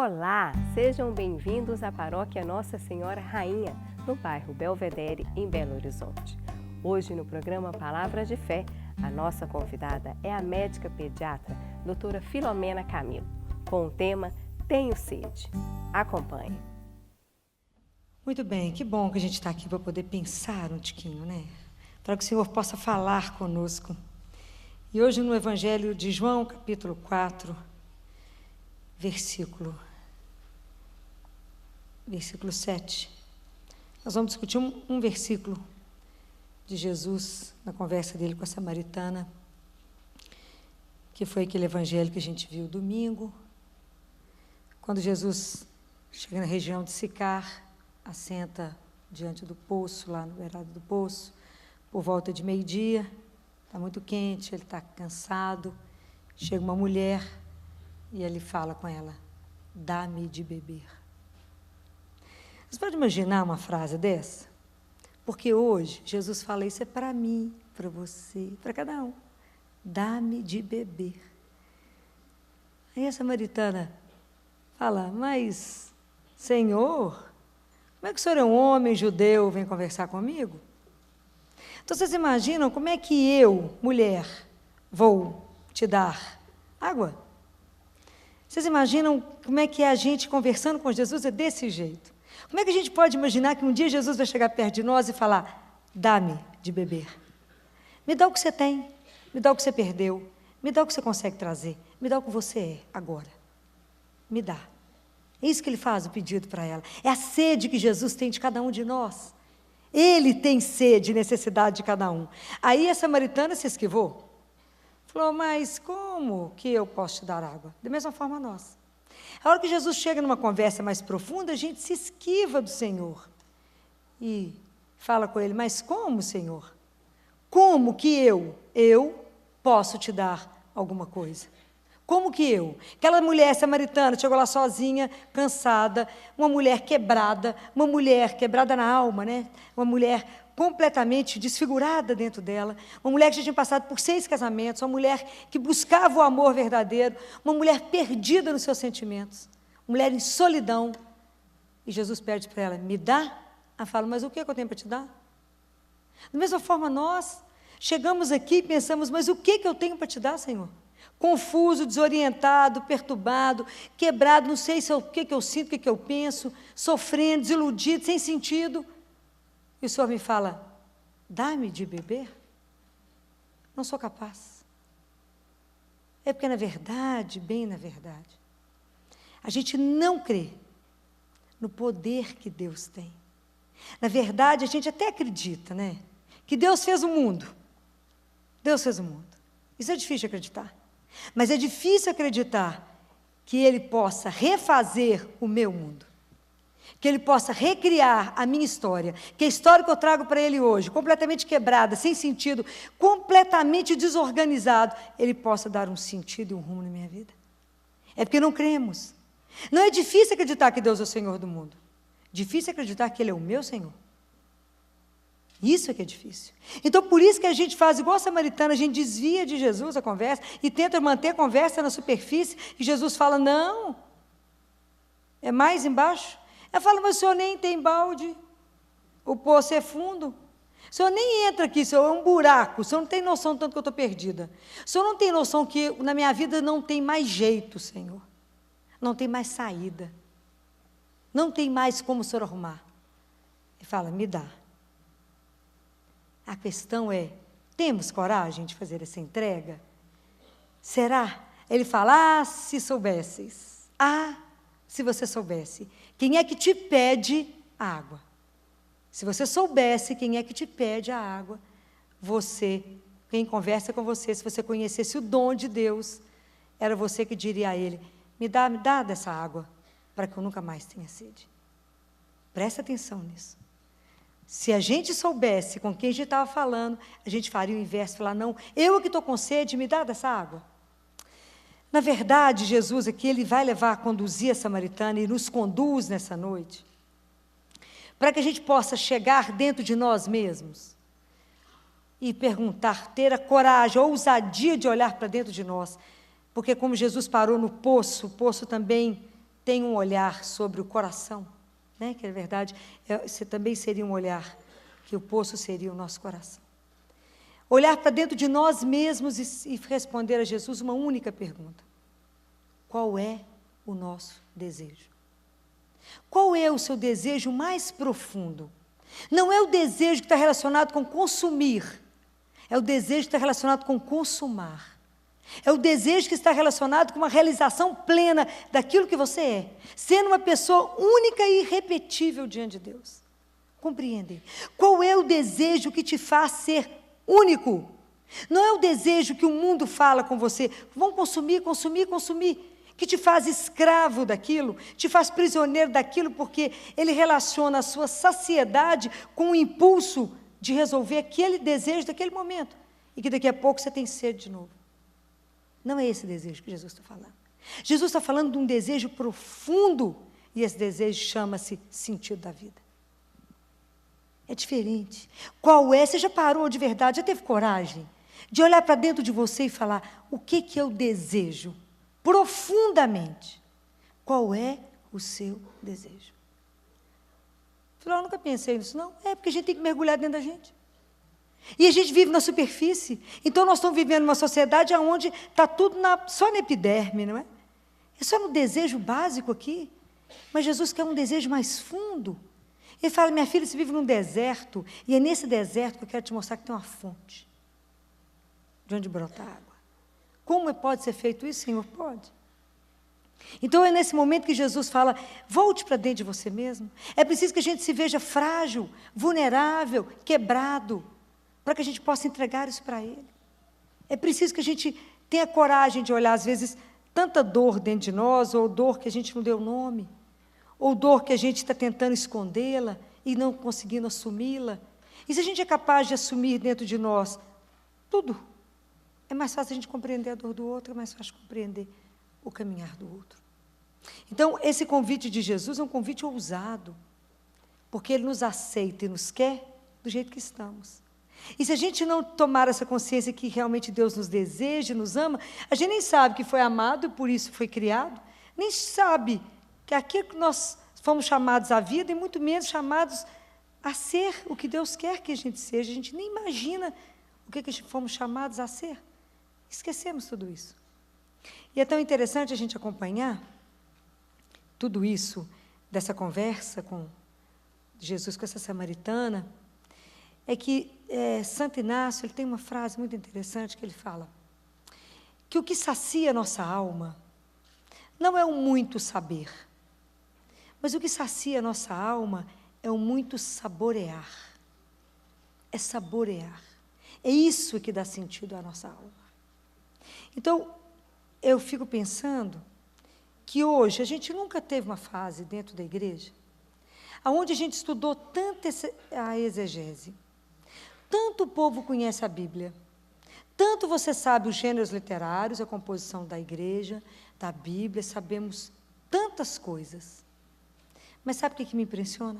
Olá, sejam bem-vindos à Paróquia Nossa Senhora Rainha, no bairro Belvedere, em Belo Horizonte. Hoje, no programa Palavra de Fé, a nossa convidada é a médica pediatra, doutora Filomena Camilo, com o tema Tenho Sede. Acompanhe. Muito bem, que bom que a gente está aqui para poder pensar um tiquinho, né? Para que o Senhor possa falar conosco. E hoje no Evangelho de João, capítulo 4, versículo 7. Nós vamos discutir um versículo de Jesus na conversa dele com a samaritana, que foi aquele evangelho que a gente viu domingo, quando Jesus chega na região de Sicar, assenta diante do poço, lá no beirado do poço, por volta de meio-dia, está muito quente, ele está cansado, chega uma mulher e ele fala com ela, dá-me de beber. Você pode imaginar uma frase dessa? Porque hoje Jesus fala, isso é para mim, para você, para cada um. Dá-me de beber. Aí a samaritana fala, mas, Senhor, como é que o senhor é um homem judeu, vem conversar comigo? Então vocês imaginam como é que eu, mulher, vou te dar água? Vocês imaginam como é que é a gente conversando com Jesus é desse jeito? Como é que a gente pode imaginar que um dia Jesus vai chegar perto de nós e falar, dá-me de beber. Me dá o que você tem, me dá o que você perdeu, me dá o que você consegue trazer, me dá o que você é agora. Me dá. É isso que ele faz, o pedido para ela. É a sede que Jesus tem de cada um de nós. Ele tem sede e necessidade de cada um. Aí a samaritana se esquivou. Falou, mas como que eu posso te dar água? Da mesma forma nós. A hora que Jesus chega numa conversa mais profunda, a gente se esquiva do Senhor. E fala com ele, mas como, Senhor? Como que eu posso te dar alguma coisa? Como que eu? Aquela mulher samaritana chegou lá sozinha, cansada, uma mulher quebrada na alma, né? Uma mulher completamente desfigurada dentro dela, uma mulher que já tinha passado por 6 casamentos, uma mulher que buscava o amor verdadeiro, uma mulher perdida nos seus sentimentos, uma mulher em solidão. E Jesus pede para ela, me dá? Ela fala, mas o que eu tenho para te dar? Da mesma forma nós chegamos aqui e pensamos, mas o que eu tenho para te dar, Senhor? Confuso, desorientado, perturbado, quebrado, não sei se é o que eu sinto, o que eu penso, sofrendo, desiludido, sem sentido. E o Senhor me fala, dá-me de beber? Não sou capaz. É porque, na verdade, bem na verdade, a gente não crê no poder que Deus tem. Na verdade, a gente até acredita, né? Que Deus fez o mundo. Deus fez o mundo. Isso é difícil de acreditar. Mas é difícil acreditar que Ele possa refazer o meu mundo. Que Ele possa recriar a minha história, que a história que eu trago para Ele hoje, completamente quebrada, sem sentido, completamente desorganizado, Ele possa dar um sentido e um rumo na minha vida. É porque não cremos. Não é difícil acreditar que Deus é o Senhor do mundo. Difícil acreditar que Ele é o meu Senhor. Isso é que é difícil. Então, por isso que a gente faz igual a samaritana, a gente desvia de Jesus a conversa e tenta manter a conversa na superfície, e Jesus fala, não, é mais embaixo. Ela fala, mas o senhor nem tem balde, o poço é fundo, o senhor nem entra aqui, o senhor é um buraco, o senhor não tem noção do tanto que eu estou perdida, o senhor não tem noção que na minha vida não tem mais jeito, Senhor, não tem mais saída, não tem mais como o senhor arrumar. Ele fala, me dá. A questão é, temos coragem de fazer essa entrega? Será? Ele fala, se soubesseis, se você soubesse, quem é que te pede a água? Se você soubesse quem é que te pede a água, você, quem conversa com você, se você conhecesse o dom de Deus, era você que diria a Ele, me dá dessa água, para que eu nunca mais tenha sede. Presta atenção nisso. Se a gente soubesse com quem a gente estava falando, a gente faria o inverso, falar, não, eu que estou com sede, me dá dessa água. Na verdade, Jesus aqui, Ele vai conduzir a samaritana e nos conduz nessa noite, para que a gente possa chegar dentro de nós mesmos e perguntar, ter a coragem, a ousadia de olhar para dentro de nós, porque como Jesus parou no poço, o poço também tem um olhar sobre o coração, né? Que é verdade, você também seria um olhar, que o poço seria o nosso coração. Olhar para dentro de nós mesmos e responder a Jesus uma única pergunta: qual é o nosso desejo? Qual é o seu desejo mais profundo? Não é o desejo que está relacionado com consumir, é o desejo que está relacionado com consumar. É o desejo que está relacionado com uma realização plena daquilo que você é, sendo uma pessoa única e irrepetível diante de Deus. Compreendem? Qual é o desejo que te faz ser único? Não é o desejo que o mundo fala com você, vão consumir, consumir, consumir, que te faz escravo daquilo, te faz prisioneiro daquilo, porque ele relaciona a sua saciedade com o impulso de resolver aquele desejo daquele momento, e que daqui a pouco você tem sede de novo. Não é esse desejo que Jesus está falando. Jesus está falando de um desejo profundo, e esse desejo chama-se sentido da vida. É diferente. Qual é? Você já parou de verdade, já teve coragem de olhar para dentro de você e falar: o que eu desejo profundamente? Qual é o seu desejo? Eu nunca pensei nisso, não. É porque a gente tem que mergulhar dentro da gente. E a gente vive na superfície. Então, nós estamos vivendo uma sociedade onde está tudo só na epiderme, não é? É só no desejo básico aqui. Mas Jesus quer um desejo mais fundo. Ele fala: minha filha, você vive num deserto, e é nesse deserto que eu quero te mostrar que tem uma fonte de onde brota água. Como pode ser feito isso, Senhor? Pode. Então, é nesse momento que Jesus fala: volte para dentro de você mesmo. É preciso que a gente se veja frágil, vulnerável, quebrado, para que a gente possa entregar isso para Ele. É preciso que a gente tenha coragem de olhar, às vezes, tanta dor dentro de nós, ou dor que a gente não deu nome, ou dor que a gente está tentando escondê-la e não conseguindo assumi-la. E se a gente é capaz de assumir dentro de nós tudo, é mais fácil a gente compreender a dor do outro, é mais fácil compreender o caminhar do outro. Então, esse convite de Jesus é um convite ousado, porque Ele nos aceita e nos quer do jeito que estamos. E se a gente não tomar essa consciência que realmente Deus nos deseja, nos ama, a gente nem sabe que foi amado e por isso foi criado, nem sabe que aquilo que nós fomos chamados à vida, e muito menos chamados a ser o que Deus quer que a gente seja. A gente nem imagina o que fomos chamados a ser. Esquecemos tudo isso. E é tão interessante a gente acompanhar tudo isso, dessa conversa com Jesus com essa samaritana, é que Santo Inácio, ele tem uma frase muito interessante que ele fala, que o que sacia a nossa alma não é um muito saber, mas o que sacia a nossa alma é um muito saborear. É saborear. É isso que dá sentido à nossa alma. Então, eu fico pensando que hoje a gente nunca teve uma fase dentro da igreja onde a gente estudou tanto a exegese, tanto o povo conhece a Bíblia, tanto você sabe os gêneros literários, a composição da igreja, da Bíblia, sabemos tantas coisas. Mas sabe o que me impressiona?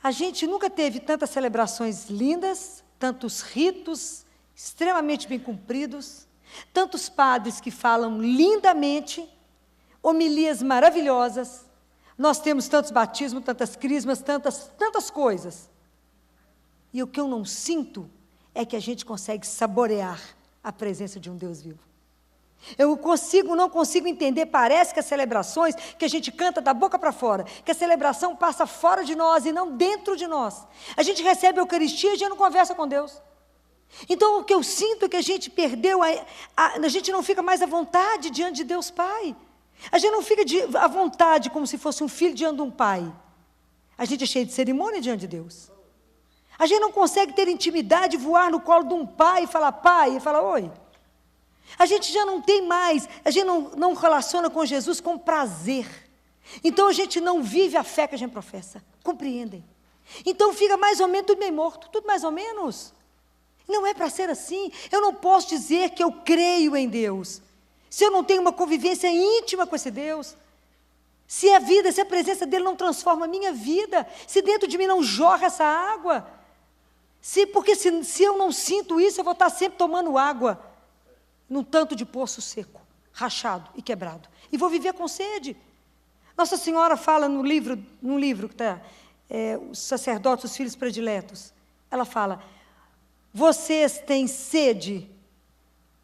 A gente nunca teve tantas celebrações lindas, tantos ritos extremamente bem cumpridos, tantos padres que falam lindamente, homilias maravilhosas. Nós temos tantos batismos, tantas crismas, tantas coisas. E o que eu não sinto é que a gente consegue saborear a presença de um Deus vivo. Eu não consigo entender, parece que as celebrações que a gente canta da boca para fora, que a celebração passa fora de nós e não dentro de nós. A gente recebe a Eucaristia e a gente não conversa com Deus. Então, o que eu sinto é que a gente perdeu, a gente não fica mais à vontade diante de Deus Pai. A gente não fica à vontade como se fosse um filho diante de um pai. A gente é cheio de cerimônia diante de Deus. A gente não consegue ter intimidade, voar no colo de um pai e falar pai, e falar oi. A gente já não tem mais, a gente não relaciona com Jesus com prazer. Então a gente não vive a fé que a gente professa. Compreendem? Então fica mais ou menos tudo meio morto, tudo mais ou menos. Não é para ser assim. Eu não posso dizer que eu creio em Deus se eu não tenho uma convivência íntima com esse Deus. Se a presença dele não transforma a minha vida, se dentro de mim não jorra essa água, porque se eu não sinto isso, eu vou estar sempre tomando água num tanto de poço seco, rachado e quebrado. E vou viver com sede. Nossa Senhora fala num livro que está, os sacerdotes, os filhos prediletos, ela fala, vocês têm sede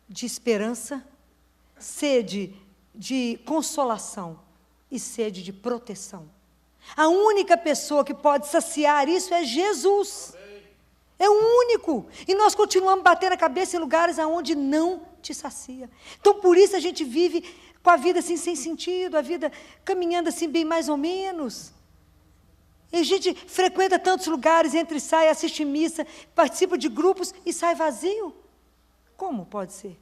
de esperança, sede de consolação e sede de proteção. A única pessoa que pode saciar isso é Jesus. É o único. E nós continuamos batendo a cabeça em lugares onde não te sacia. Então, por isso a gente vive com a vida assim sem sentido, a vida caminhando assim bem mais ou menos. E a gente frequenta tantos lugares, entra e sai, assiste missa, participa de grupos e sai vazio. Como pode ser?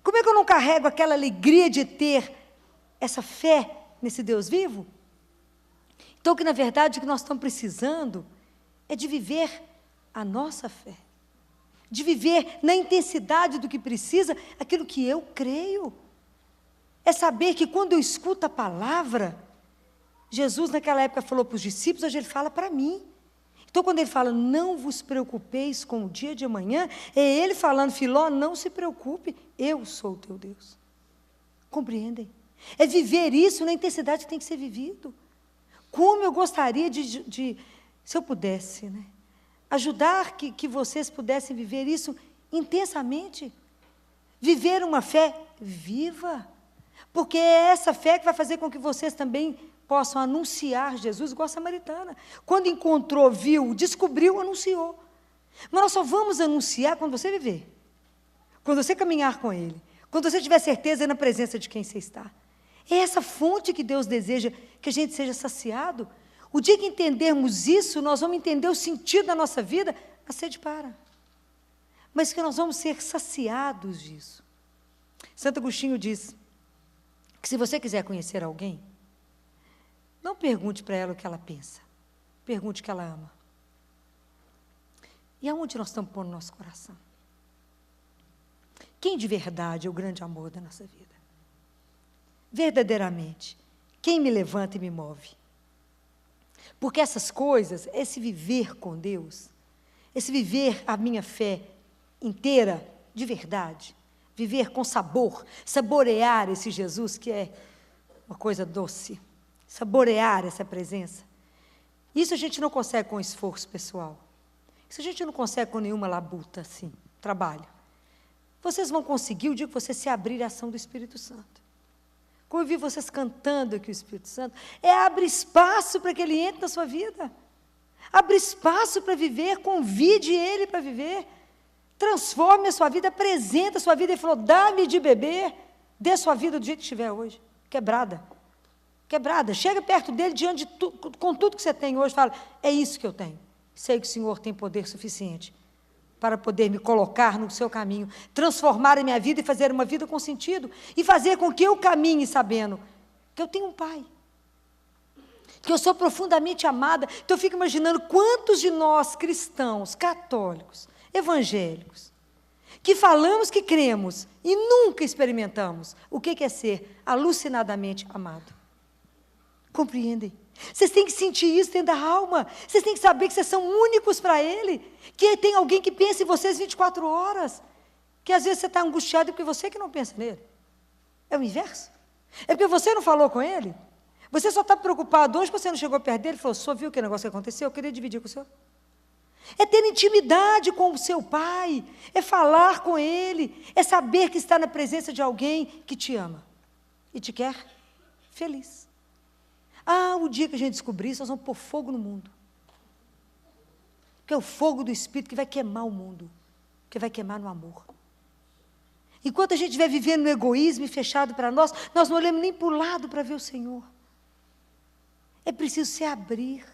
Como é que eu não carrego aquela alegria de ter essa fé nesse Deus vivo? Então, que na verdade o que nós estamos precisando é de viver a nossa fé. De viver na intensidade do que precisa, aquilo que eu creio. É saber que quando eu escuto a palavra, Jesus naquela época falou para os discípulos, hoje ele fala para mim. Então quando ele fala, não vos preocupeis com o dia de amanhã, é ele falando, Filó, não se preocupe, eu sou o teu Deus. Compreendem? É viver isso na intensidade que tem que ser vivido. Como eu gostaria se eu pudesse, né? Ajudar que vocês pudessem viver isso intensamente. Viver uma fé viva. Porque é essa fé que vai fazer com que vocês também possam anunciar Jesus, igual a samaritana. Quando encontrou, viu, descobriu, anunciou. Mas nós só vamos anunciar quando você viver. Quando você caminhar com Ele. Quando você tiver certeza na presença de quem você está. É essa fonte que Deus deseja que a gente seja saciado. O dia que entendermos isso, nós vamos entender o sentido da nossa vida, a sede para. Mas que nós vamos ser saciados disso. Santo Agostinho diz que se você quiser conhecer alguém, não pergunte para ela o que ela pensa. Pergunte o que ela ama. E aonde nós estamos pondo nosso coração? Quem de verdade é o grande amor da nossa vida? Verdadeiramente, quem me levanta e me move? Porque essas coisas, esse viver com Deus, esse viver a minha fé inteira, de verdade, viver com sabor, saborear esse Jesus que é uma coisa doce, saborear essa presença. Isso a gente não consegue com esforço pessoal. Isso a gente não consegue com nenhuma labuta assim, trabalho. Vocês vão conseguir o dia que você se abrir à ação do Espírito Santo. Como eu vi vocês cantando aqui o Espírito Santo, abre espaço para que Ele entre na sua vida. Abre espaço para viver, convide Ele para viver. Transforme a sua vida, apresenta a sua vida. Ele falou, dá-me de beber, dê sua vida do jeito que estiver hoje, quebrada. Quebrada, chega perto dele, diante de com tudo que você tem hoje, fala, é isso que eu tenho. Sei que o Senhor tem poder suficiente para poder me colocar no seu caminho, transformar a minha vida e fazer uma vida com sentido, e fazer com que eu caminhe sabendo que eu tenho um Pai, que eu sou profundamente amada. Então eu fico imaginando quantos de nós cristãos, católicos, evangélicos, que falamos que cremos e nunca experimentamos o que é ser alucinadamente amado. Compreendem? Vocês têm que sentir isso dentro da alma. Vocês têm que saber que vocês são únicos para Ele. Que tem alguém que pensa em vocês 24 horas. Que às vezes você está angustiado porque você que não pensa nele. É o inverso. É porque você não falou com Ele. Você só está preocupado hoje porque você não chegou perto dele e falou, só viu que negócio que aconteceu? Eu queria dividir com o senhor. É ter intimidade com o seu Pai. É falar com Ele. É saber que está na presença de alguém que te ama. E te quer feliz. O dia que a gente descobrir isso, nós vamos pôr fogo no mundo. Que é o fogo do Espírito que vai queimar o mundo. Que vai queimar no amor. Enquanto a gente estiver vivendo no egoísmo e fechado para nós não olhamos nem para o lado para ver o Senhor. É preciso se abrir.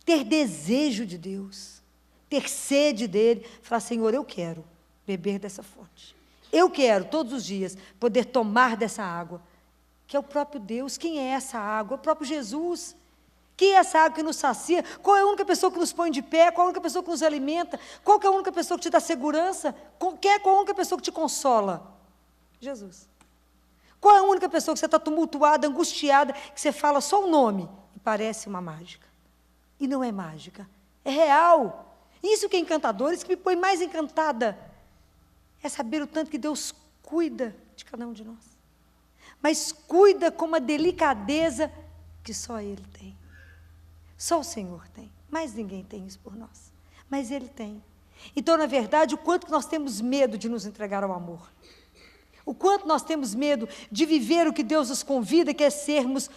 Ter desejo de Deus. Ter sede dEle. Falar, Senhor, eu quero beber dessa fonte. Eu quero, todos os dias, poder tomar dessa água. Que é o próprio Deus. Quem é essa água? É o próprio Jesus. Quem é essa água que nos sacia? Qual é a única pessoa que nos põe de pé? Qual é a única pessoa que nos alimenta? Qual é a única pessoa que te dá segurança? Qual é a única pessoa que te consola? Jesus. Qual é a única pessoa que você está tumultuada, angustiada, que você fala só o nome e parece uma mágica? E não é mágica, é real. Isso que é encantador, isso que me põe mais encantada, é saber o tanto que Deus cuida de cada um de nós. mas cuida com uma delicadeza que só Ele tem. Só o Senhor tem. Mais ninguém tem isso por nós. Mas Ele tem. Então, na verdade, o quanto que nós temos medo de nos entregar ao amor. O quanto nós temos medo de viver o que Deus nos convida, que é sermos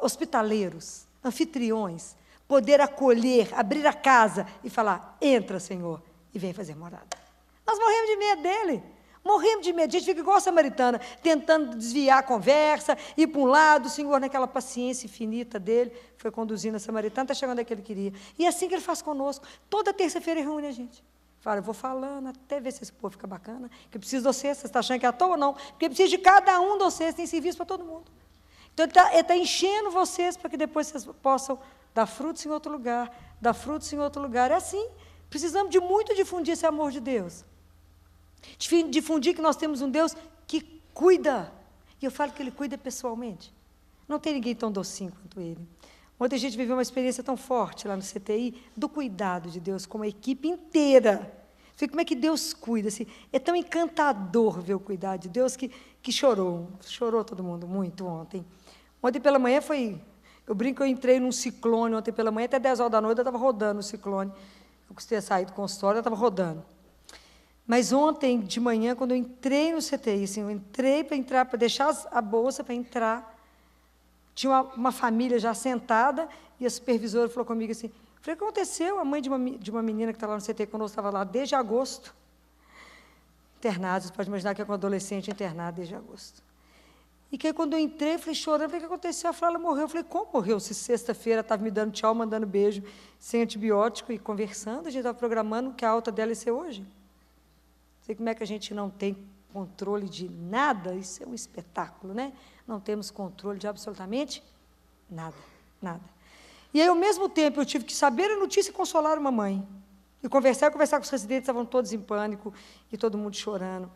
hospitaleiros, anfitriões, poder acolher, abrir a casa e falar, entra, Senhor, e vem fazer morada. Nós morremos de medo dele. Morremos de medo. A gente fica igual a samaritana, tentando desviar a conversa, ir para um lado. O Senhor, naquela paciência infinita dele, foi conduzindo a samaritana até chegar onde é que ele queria. E é assim que ele faz conosco. Toda terça-feira ele reúne a gente. Fala, eu vou falando até ver se esse povo fica bacana, que eu preciso de vocês. Você está achando que é à toa ou não? Porque precisa de cada um de vocês, tem serviço para todo mundo. Então, ele está enchendo vocês para que depois vocês possam dar frutos em outro lugar, dar frutos em outro lugar. É assim. Precisamos de muito difundir esse amor de Deus. Difundir que nós temos um Deus que cuida. E eu falo que Ele cuida pessoalmente. Não tem ninguém tão docinho quanto Ele. Ontem a gente viveu uma experiência tão forte lá no CTI, do cuidado de Deus com a equipe inteira. Como é que Deus cuida? Assim, é tão encantador ver o cuidado de Deus que chorou. Chorou todo mundo muito ontem. Ontem pela manhã foi... Eu brinco, eu entrei num ciclone ontem pela manhã, até 10 horas da noite eu estava rodando o ciclone. Eu custei sair do consultório, eu estava rodando. Mas ontem de manhã, quando eu entrei no CTI, assim, eu entrei para deixar a bolsa para entrar, tinha uma família já sentada, e a supervisora falou comigo assim, falei, o que aconteceu? A mãe de uma menina que está lá no CTI conosco, estava lá desde agosto, internada, você pode imaginar que é um adolescente internado desde agosto. E que aí, quando eu entrei, eu falei, chorando, falei, o que aconteceu? Ela falou, ela morreu. Eu falei, como morreu? Se sexta-feira estava me dando tchau, mandando beijo, sem antibiótico e conversando, a gente estava programando que a alta dela ia ser hoje. Sei como é que a gente não tem controle de nada, isso é um espetáculo, né? Não temos controle de absolutamente nada, nada. E aí, ao mesmo tempo, eu tive que saber a notícia e consolar uma mãe. E conversar com os residentes, estavam todos em pânico, e todo mundo chorando.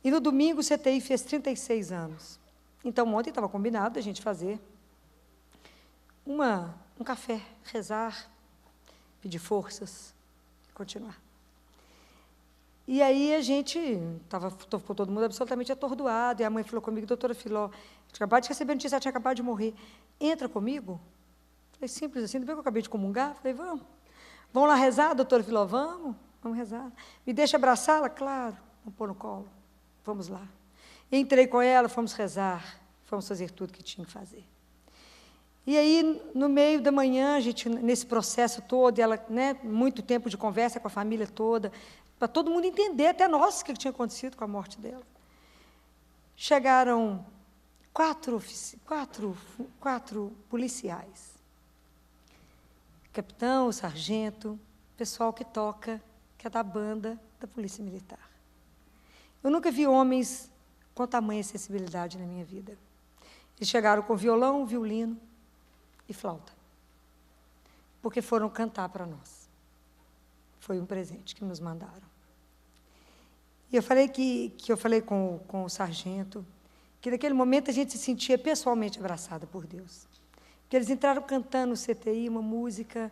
E no domingo, o CTI fez 36 anos. Então, ontem estava combinado a gente fazer um café, rezar, pedir forças e continuar. E aí a gente ficou todo mundo absolutamente atordoado, e a mãe falou comigo, doutora Filó, tinha acabado de receber a notícia, ela tinha acabado de morrer, entra comigo? Falei, simples assim, depois que eu acabei de comungar, falei, vamos. Vamos lá rezar, doutora Filó? Vamos rezar. Me deixa abraçá-la? Claro, vamos pôr no colo, vamos lá. Entrei com ela, fomos rezar, fomos fazer tudo que tinha que fazer. E aí, no meio da manhã, a gente, nesse processo todo, ela, né, muito tempo de conversa com a família toda, para todo mundo entender, até nós, o que tinha acontecido com a morte dela. Chegaram quatro policiais. Capitão, sargento, pessoal que toca, que é da banda da Polícia Militar. Eu nunca vi homens com tamanha sensibilidade na minha vida. Eles chegaram com violão, violino e flauta, porque foram cantar para nós. Foi um presente que nos mandaram. E eu falei que eu falei com o sargento, que naquele momento a gente se sentia pessoalmente abraçada por Deus. Que eles entraram cantando no CTI, uma música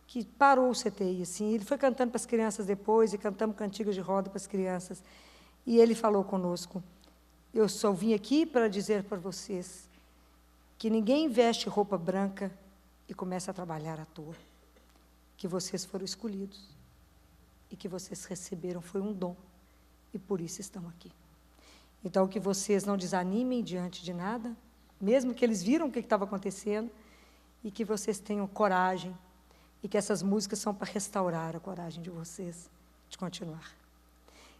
que parou o CTI, assim. Ele foi cantando para as crianças depois, e cantamos cantigas de roda para as crianças. E ele falou conosco, eu só vim aqui para dizer para vocês que ninguém veste roupa branca e começa a trabalhar à toa. Que vocês foram escolhidos e que vocês receberam foi um dom e por isso estão aqui. Então, que vocês não desanimem diante de nada, mesmo que eles viram o que estava acontecendo, e que vocês tenham coragem, e que essas músicas são para restaurar a coragem de vocês de continuar.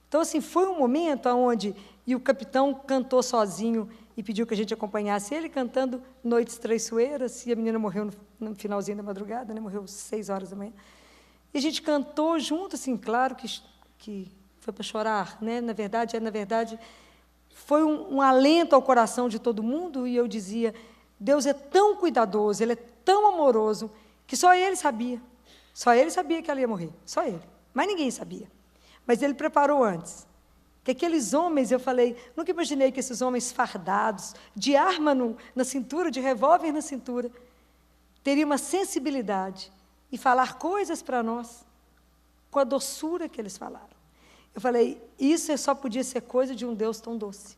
Então, assim, foi um momento onde e o capitão cantou sozinho e pediu que a gente acompanhasse ele cantando Noites Traiçoeiras, e a menina morreu no finalzinho da madrugada, né? Morreu às 6 horas da manhã. E a gente cantou junto, assim, claro que foi para chorar, né? Na verdade, foi um alento ao coração de todo mundo, e eu dizia, Deus é tão cuidadoso, Ele é tão amoroso, que só Ele sabia. Só Ele sabia que ela ia morrer, só Ele. Mas ninguém sabia. Mas Ele preparou antes. Que aqueles homens, eu falei, nunca imaginei que esses homens fardados, de arma na cintura, de revólver na cintura, teriam uma sensibilidade e falar coisas para nós com a doçura que eles falaram. Eu falei, isso só podia ser coisa de um Deus tão doce.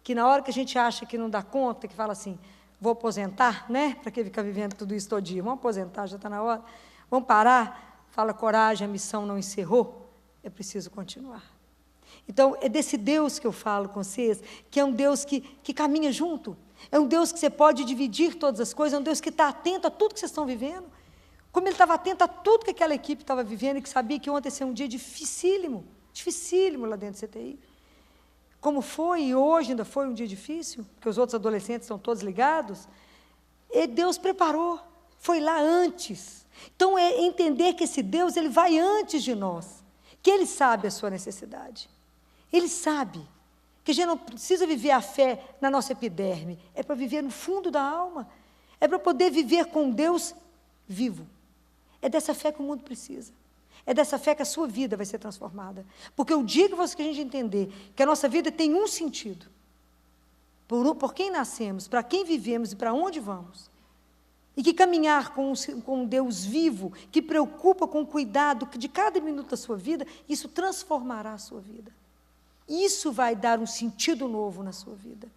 que na hora que a gente acha que não dá conta, que fala assim, vou aposentar, né? Para que ficar vivendo tudo isso todo dia? Vamos aposentar, já está na hora. Vamos parar? Fala, coragem, a missão não encerrou. É preciso continuar. Então, é desse Deus que eu falo com vocês, que é um Deus que caminha junto. É um Deus que você pode dividir todas as coisas, é um Deus que está atento a tudo que vocês estão vivendo. Como Ele estava atento a tudo que aquela equipe estava vivendo e que sabia que ontem ia ser um dia dificílimo lá dentro do CTI. Como foi e hoje ainda foi um dia difícil, porque os outros adolescentes estão todos ligados, e Deus preparou, foi lá antes. Então, é entender que esse Deus, Ele vai antes de nós, que Ele sabe a sua necessidade. Ele sabe que a gente não precisa viver a fé na nossa epiderme, é para viver no fundo da alma, é para poder viver com Deus vivo. É dessa fé que o mundo precisa. É dessa fé que a sua vida vai ser transformada. Porque o dia que a gente entender que a nossa vida tem um sentido, por quem nascemos, para quem vivemos e para onde vamos, e que caminhar com um Deus vivo, que preocupa com o cuidado de cada minuto da sua vida, isso transformará a sua vida. Isso vai dar um sentido novo na sua vida.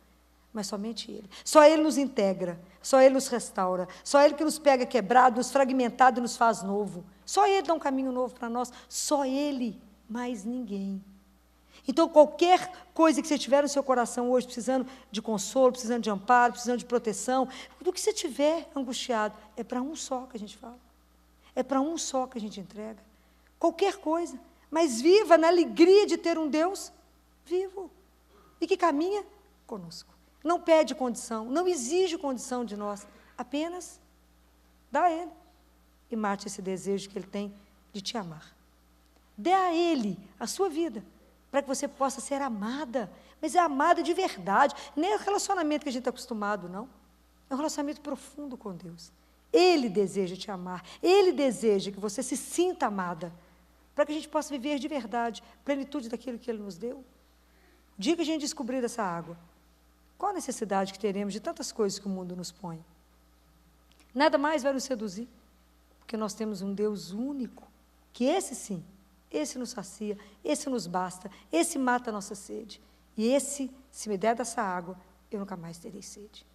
Mas somente Ele. Só Ele nos integra, só Ele nos restaura, só Ele que nos pega quebrado, nos fragmentado e nos faz novo. Só Ele dá um caminho novo para nós, só Ele, mais ninguém. Então, qualquer coisa que você tiver no seu coração hoje, precisando de consolo, precisando de amparo, precisando de proteção, do que você tiver angustiado, é para um só que a gente fala. É para um só que a gente entrega. Qualquer coisa. Mas viva na alegria de ter um Deus vivo e que caminha conosco. Não pede condição, não exige condição de nós, apenas dá a Ele e mate esse desejo que Ele tem de te amar. Dê a Ele a sua vida, para que você possa ser amada, mas é amada de verdade, nem é o relacionamento que a gente está acostumado, não. É um relacionamento profundo com Deus. Ele deseja te amar, Ele deseja que você se sinta amada, para que a gente possa viver de verdade, plenitude daquilo que Ele nos deu. O dia que a gente descobrir essa água, qual a necessidade que teremos de tantas coisas que o mundo nos põe? Nada mais vai nos seduzir, porque nós temos um Deus único, que esse sim, esse nos sacia, esse nos basta, esse mata a nossa sede. E esse, se me der dessa água, eu nunca mais terei sede.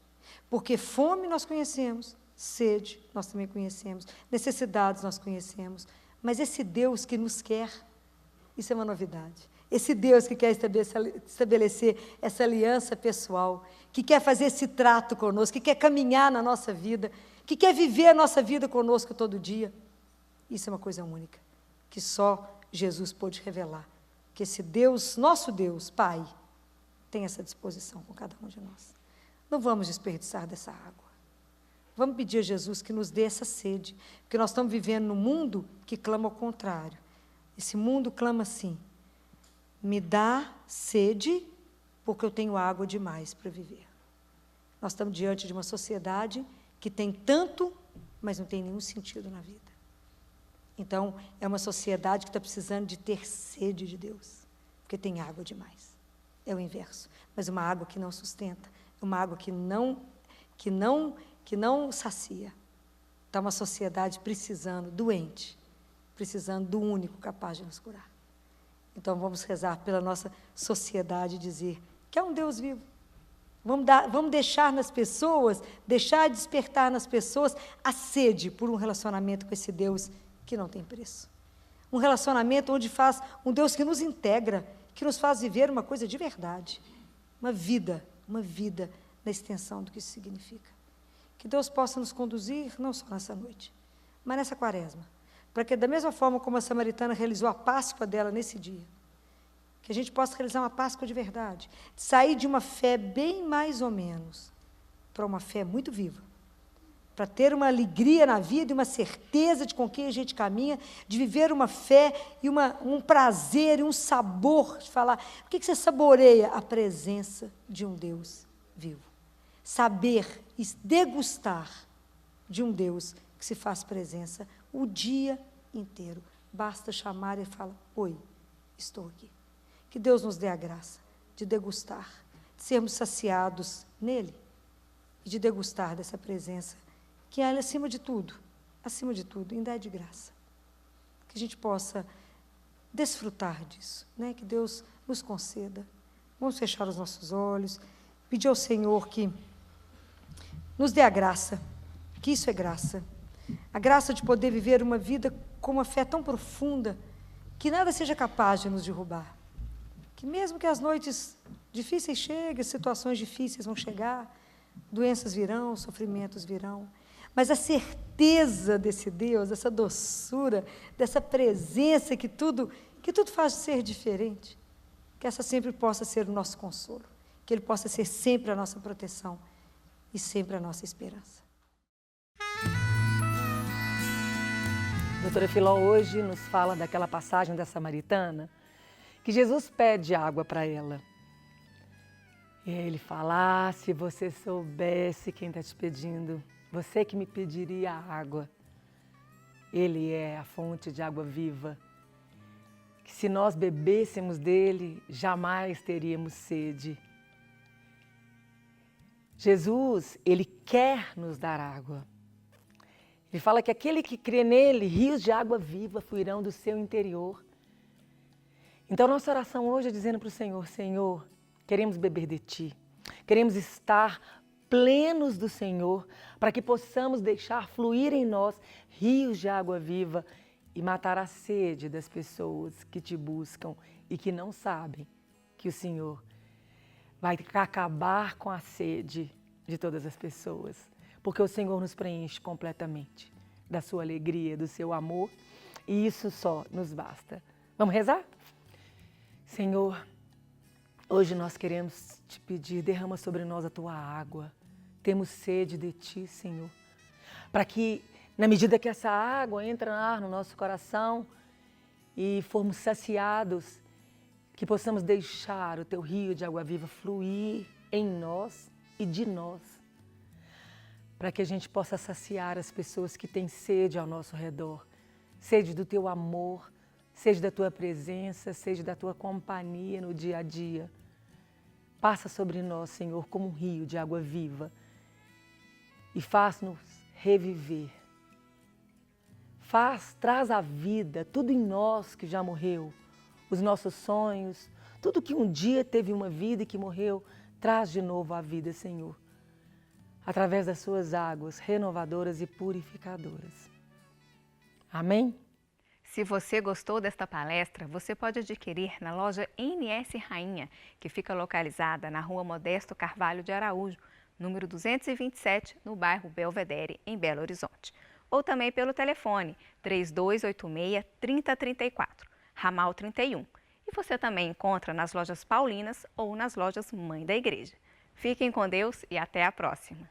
Porque fome nós conhecemos, sede nós também conhecemos, necessidades nós conhecemos, mas esse Deus que nos quer, isso é uma novidade. Esse Deus que quer estabelecer essa aliança pessoal, que quer fazer esse trato conosco, que quer caminhar na nossa vida, que quer viver a nossa vida conosco todo dia. Isso é uma coisa única, que só Jesus pôde revelar. Que esse Deus, nosso Deus, Pai, tem essa disposição com cada um de nós. Não vamos desperdiçar dessa água. Vamos pedir a Jesus que nos dê essa sede, porque nós estamos vivendo num mundo que clama ao contrário. Esse mundo clama assim: me dá sede, porque eu tenho água demais para viver. Nós estamos diante de uma sociedade que tem tanto, mas não tem nenhum sentido na vida. Então, é uma sociedade que está precisando de ter sede de Deus, porque tem água demais. É o inverso. Mas uma água que não sustenta, uma água que não sacia. Está uma sociedade precisando, doente, precisando do único capaz de nos curar. Então, vamos rezar pela nossa sociedade e dizer que é um Deus vivo. Vamos deixar nas pessoas, deixar despertar nas pessoas a sede por um relacionamento com esse Deus que não tem preço. Um relacionamento onde faz um Deus que nos integra, que nos faz viver uma coisa de verdade. Uma vida na extensão do que isso significa. Que Deus possa nos conduzir, não só nessa noite, mas nessa quaresma, para que, da mesma forma como a samaritana realizou a Páscoa dela nesse dia, que a gente possa realizar uma Páscoa de verdade, sair de uma fé bem mais ou menos, para uma fé muito viva, para ter uma alegria na vida e uma certeza de com quem a gente caminha, de viver uma fé e um prazer e um sabor, de falar, o que você saboreia? A presença de um Deus vivo. Saber e degustar de um Deus que se faz presença o dia inteiro. Basta chamar e falar: oi, estou aqui. Que Deus nos dê a graça de degustar, de sermos saciados nele e de degustar dessa presença, que é, acima de tudo, ainda é de graça. Que a gente possa desfrutar disso, né? Que Deus nos conceda. Vamos fechar os nossos olhos pedir ao Senhor que nos dê a graça, que isso é graça. A graça de poder viver uma vida com uma fé tão profunda que nada seja capaz de nos derrubar. Que mesmo que as noites difíceis cheguem, situações difíceis vão chegar, doenças virão, sofrimentos virão, mas a certeza desse Deus, essa doçura, dessa presença que tudo faz ser diferente, que essa sempre possa ser o nosso consolo, que Ele possa ser sempre a nossa proteção e sempre a nossa esperança. Doutora Filó hoje nos fala daquela passagem da samaritana, que Jesus pede água para ela. E aí ele fala, se você soubesse quem está te pedindo, você que me pediria água. Ele é a fonte de água viva, que se nós bebêssemos dele, jamais teríamos sede. Jesus, ele quer nos dar água. Ele fala que aquele que crê nele, rios de água viva fluirão do seu interior. Então, nossa oração hoje é dizendo para o Senhor, Senhor, queremos beber de Ti, queremos estar plenos do Senhor, para que possamos deixar fluir em nós rios de água viva e matar a sede das pessoas que Te buscam e que não sabem que o Senhor vai acabar com a sede de todas as pessoas, porque o Senhor nos preenche completamente da sua alegria, do seu amor, e isso só nos basta. Vamos rezar? Senhor, hoje nós queremos te pedir, derrama sobre nós a tua água. Temos sede de ti, Senhor, para que, na medida que essa água entra no nosso coração e formos saciados, que possamos deixar o teu rio de água viva fluir em nós e de nós, para que a gente possa saciar as pessoas que têm sede ao nosso redor, sede do teu amor, sede da tua presença, sede da tua companhia no dia a dia. Passa sobre nós, Senhor, como um rio de água viva e faz-nos reviver. Traz à vida tudo em nós que já morreu, os nossos sonhos, tudo que um dia teve uma vida e que morreu, traz de novo à vida, Senhor, através das suas águas renovadoras e purificadoras. Amém? Se você gostou desta palestra, você pode adquirir na loja NS Rainha, que fica localizada na Rua Modesto Carvalho de Araújo, número 227, no bairro Belvedere, em Belo Horizonte. Ou também pelo telefone 3286-3034, ramal 31. E você também encontra nas lojas Paulinas ou nas lojas Mãe da Igreja. Fiquem com Deus e até a próxima!